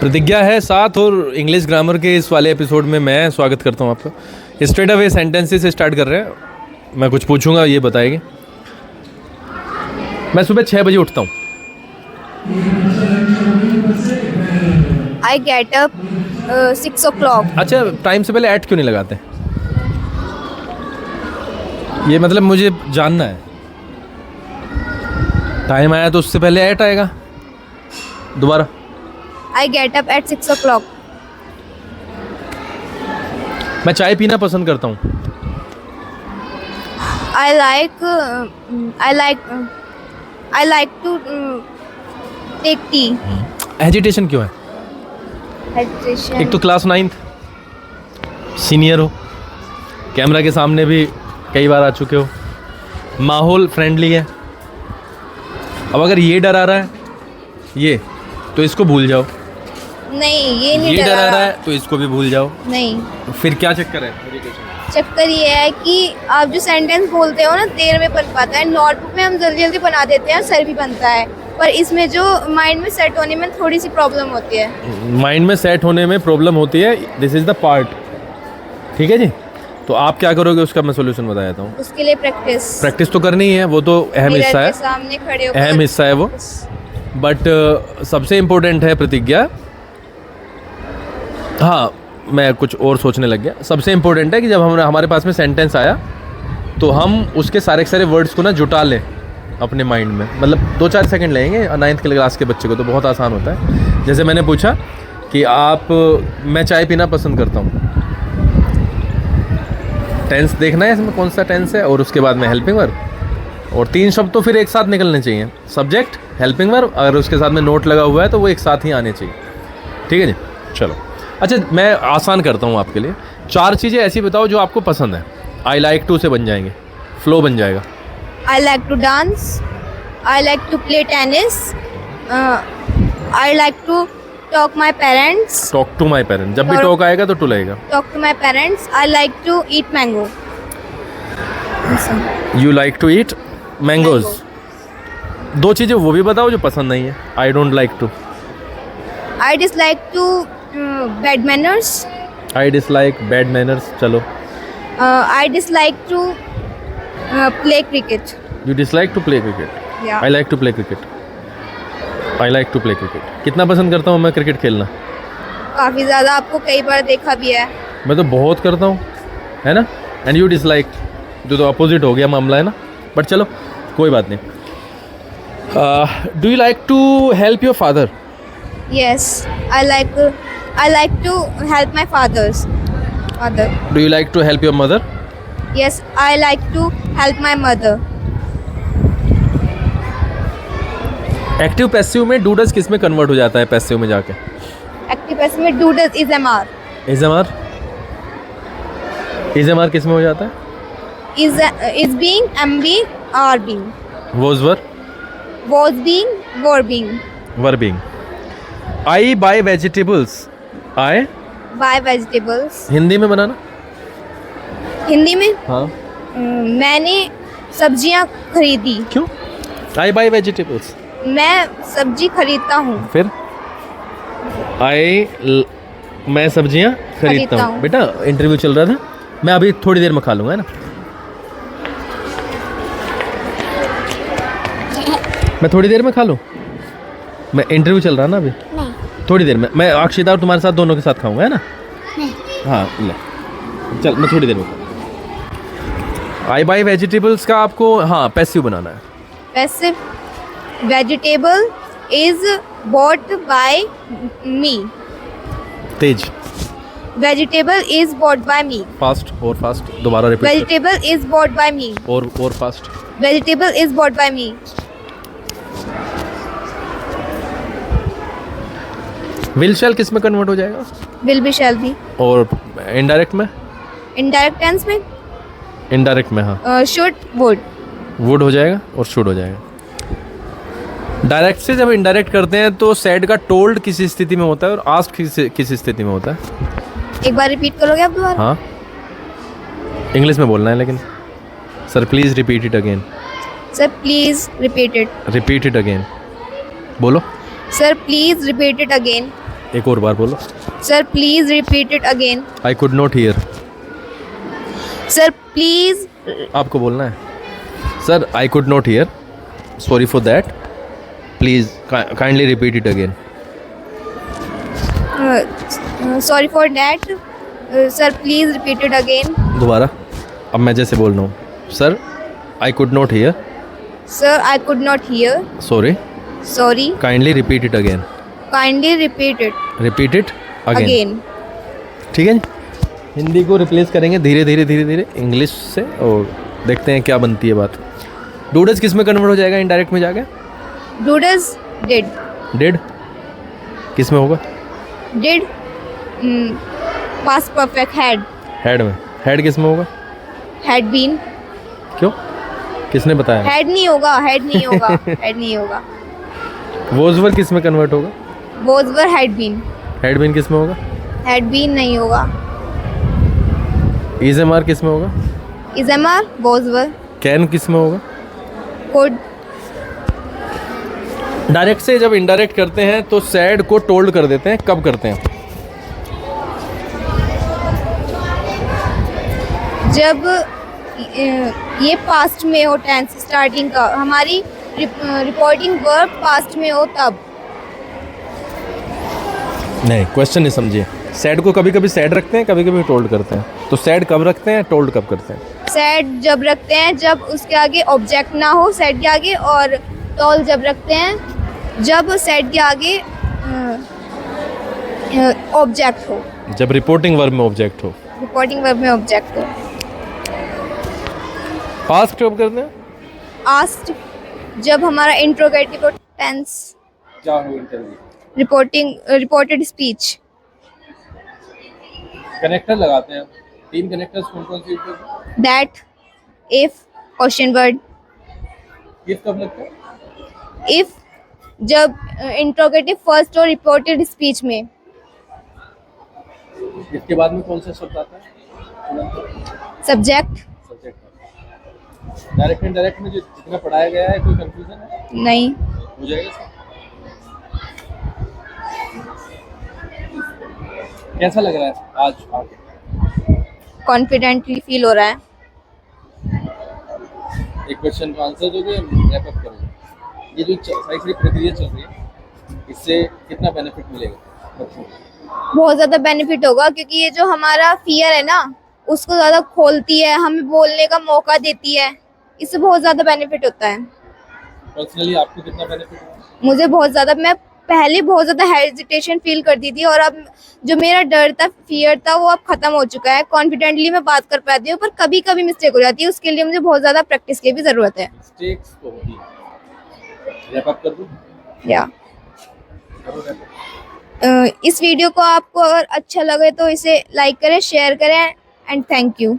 प्रतिज्ञा है साथ और इंग्लिश ग्रामर के इस वाले एपिसोड में मैं स्वागत करता हूँ आपका। स्ट्रेट अवे सेंटेंसेस से स्टार्ट कर रहे हैं। मैं कुछ पूछूंगा, ये बताएंगे। मैं सुबह 6 बजे उठता हूँ। I get up 6 o'clock. अच्छा, टाइम से पहले ऐट क्यों नहीं लगाते? ये मतलब मुझे जानना है। टाइम आया तो उससे पहले ऐट आएगा। दोबारा। I get up at 6 o'clock. मैं चाय पीना पसंद करता हूँ। I like to take tea. Agitation क्यों है? Hydration. एक तो क्लास 9th सीनियर हो, कैमरा के सामने भी कई बार आ चुके हो, माहौल फ्रेंडली है। अब अगर ये डर आ रहा है ये, तो इसको भूल जाओ। नहीं, ये नहीं ये डर डरा आ रहा रहा। है तो इसको भी भूल जाओ। नहीं, फिर क्या चक्कर है? चक्कर ये है कि आप जो सेंटेंस बोलते हो ना देर में बन पाता है। नोटबुक में हम जल्दी जल्दी बना देते हैं, सर भी बनता है, पर इसमें जो माइंड में सेट होने में थोड़ी सी प्रॉब्लम होती है। माइंड में सेट होने में प्रॉब्लम होती है। This is the part. ठीक है जी। तो आप क्या करोगे उसका मैं सोल्यूशन बता देता हूँ। उसके लिए प्रैक्टिस तो करनी ही है, वो तो अहम मिरर हिस्सा के है। सामने खड़े होकर अहम हिस्सा है वो। बट सबसे इम्पोर्टेंट है प्रतिज्ञा। हाँ, मैं कुछ और सोचने लग गया। सबसे इम्पोर्टेंट है कि जब हमारे पास में सेंटेंस आया तो हम उसके सारे वर्ड्स को ना जुटा लें अपने माइंड में। मतलब 2-4 सेकंड लगेंगे। 9th क्लास के बच्चे को तो बहुत आसान होता है। जैसे मैंने पूछा कि मैं चाय पीना पसंद करता हूँ। टेंस देखना है इसमें कौन सा टेंस है, और उसके बाद में हेल्पिंग वर्ब, और 3 शब्द तो फिर एक साथ निकलने चाहिए। सब्जेक्ट, हेल्पिंग वर्ब, अगर उसके साथ में नोट लगा हुआ है तो वो एक साथ ही आने चाहिए। ठीक है जी, चलो। अच्छा, मैं आसान करता हूँ आपके लिए। 4 चीज़ें ऐसी बताओ जो आपको पसंद है। आई लाइक टू से बन जाएंगे, फ्लो बन जाएगा। I like to dance. I like to play tennis. I like to talk my parents. Talk to my parents. जब भी टॉक आएगा तो टू लगेगा। Talk to my parents. I like to eat mango. You like to eat mangoes. 2 चीज़ें वो भी बताओ जो पसंद नहीं है। I don't like to. I dislike to bad manners. I dislike bad manners. चलो। I dislike to play cricket. You dislike to play cricket. Yeah. I like to play cricket. I like to play cricket. कितना पसंद करता हूँ मैं cricket खेलना? काफ़ी ज़्यादा, आपको कई बार देखा भी है। मैं तो बहुत करता हूँ, है ना। एंड यू डिसलाइक, जो तो अपोजिट हो गया मामला, है ना। बट चलो, कोई बात नहीं। Do you like to help your father? Yes, I like to help my father. Do you like to help your mother? Yes, I like to help my mother. Active passive में do does किस में convert हो जाता है? Passive में जाके Active passive में do does is MR. Is M R किस में हो जाता है? Is being, am being, are being. Was Was being, were being. Were being. I bye vegetables. I Buy vegetables. Hindi में बनाना। हिंदी में हाँ। मैंने सब्जियां खरीदी। क्यों? आई बाय वेजिटेबल्स। मैं सब्जी खरीदता हूँ। फिर मैं सब्जियां खरीदता खरीदता हूँ। हूँ। बेटा इंटरव्यू चल रहा था, मैं अभी थोड़ी देर में खा लूँगा, है ना। मैं थोड़ी देर में खा लूँ? मैं इंटरव्यू चल रहा ना अभी। नहीं। थोड़ी देर में मैं अक्षिता और तुम्हारे साथ दोनों के साथ खाऊंगा, है ना। नहीं। हाँ ले, चल मैं थोड़ी देर में। आई बाय वेजिटेबल्स का आपको हाँ पैसिव बनाना है। Passive. Vegetable is bought by me. Tej. Vegetable is bought by me. Fast और फास्ट दोबारा repeat. Vegetable is bought by me. और fast. Vegetable is bought by me. Will शैल किस में कन्वर्ट हो जाएगा? Will be, shall be. और indirect में? Indirect tense में इनडायरेक्ट में हाँ should, would. वुड हो जाएगा और शुड हो जाएगा। डायरेक्ट से जब इनडायरेक्ट करते हैं तो सेड का टोल्ड किस स्थिति में होता है और आस्क्ड किस स्थिति में होता है? एक बार रिपीट करोगे आप दोबारा? हाँ, इंग्लिश में बोलना है लेकिन। Sir please repeat it again. Sir please repeat it. Repeat it again बोलो। Sir please repeat it again. एक और बार बोलो। Sir please repeat it again. I could not hear. Sir please. आपको बोलना है sir I could not hear, sorry for that, please kindly repeat it again. Sorry for that, sir please repeat it again. दोबारा, अब मैं जैसे बोल रहा हूँ, sir I could not hear, sir I could not hear, sorry, sorry, kindly repeat it again, kindly repeat it again. ठीक है जी। हिंदी को रिप्लेस करेंगे धीरे धीरे इंग्लिश से और देखते हैं क्या बनती है बात। डूडस किस में कन्वर्ट हो जाएगा इनडायरेक्ट में जाके? डूडस डिड। डिड किस में होगा? Did past perfect had. Had में। हेड किस में होगा? Had been. क्यों, किसने बताया? हेड नहीं होगा, हेड नहीं होगा, हेड नहीं होगा। वोजवर किस में कन्वर्ट होगा? वोजवर हैड बीन। हेड बीन किस में होगा? हैड बीन नहीं होगा। इज़एमआर किस में होगा? इज़एमआर वोजवर। कैन किस में होगा? कुड। डायरेक्ट से जब इनडायरेक्ट करते हैं तो सैड को टोल्ड कर देते हैं, कब करते हैं? जब ये पास्ट में हो, टेंस स्टार्टिंग का, हमारी रिपोर्टिंग वर्ब पास्ट में हो तब। नहीं, क्वेश्चन नहीं समझिए। सैड को कभी कभी सैड रखते हैं, कभी कभी टोल्ड करते हैं। तो सैड कब रखते हैं, टोल्ड कब करते हैं? सैड जब रखते हैं जब उसके आगे ऑब्जेक्ट ना हो सैड के आगे, और टोल जब रखते हैं जब सैड के आगे ऑब्जेक्ट हो। जब रिपोर्टिंग वर्ब में ऑब्जेक्ट हो। रिपोर्टिंग वर्ब में ऑब्जेक्ट हो। आस्क्ड कब करते हैं? आस्क्ड जब हमारा इंट्रोगेटिव टेंस। क्या हो इंटरव्यू? Reported speech. कनेक्टर लगाते हैं। 3 कनेक्टर्स कौन-कौन से यूज करते हैं? That, if, question word. If कब लगता है? इफ जब इंट्रोगेटिव फर्स्ट और रिपोर्टेड स्पीच में। इसके बाद में कौन सा शब्द आता है? सब्जेक्ट। सब्जेक्ट। डायरेक्ट इनडायरेक्ट में जो जितना पढ़ाया गया है, कोई कंफ्यूजन है? नहीं। हो जाएगा सर। कैसा लग रहा है आज आके? कॉन्फिडेंटली फील हो रहा है। एक क्वेश्चन का आंसर दोगे, रैप अप करोगे। ये जो सारी प्रक्रिया चल रही है, इससे कितना बेनिफिट मिलेगा बच्चों को? बहुत ज़्यादा बेनिफिट होगा, क्योंकि ये जो हमारा फियर है ना, उसको ज़्यादा खोलती है, हमें बोलने का मौका देती है। इससे बहुत ज़्यादा बेनिफिट होता है। पर्सनली आपको कितना बेनिफिट हुआ? मुझे बहुत ज़्यादा। मैं पहले बहुत ज़्यादा हेजिटेशन फील करती थी, और अब जो मेरा डर था, फियर था, वो अब ख़त्म हो चुका है। कॉन्फिडेंटली मैं बात कर पाती हूँ, पर कभी कभी मिस्टेक हो जाती है। उसके लिए मुझे बहुत ज़्यादा प्रैक्टिस की भी ज़रूरत है। मिस्टेक्स तो होती है। रैप अप कर दूं? या इस वीडियो को आपको अगर अच्छा लगे तो इसे लाइक करें, शेयर करें, एंड थैंक यू।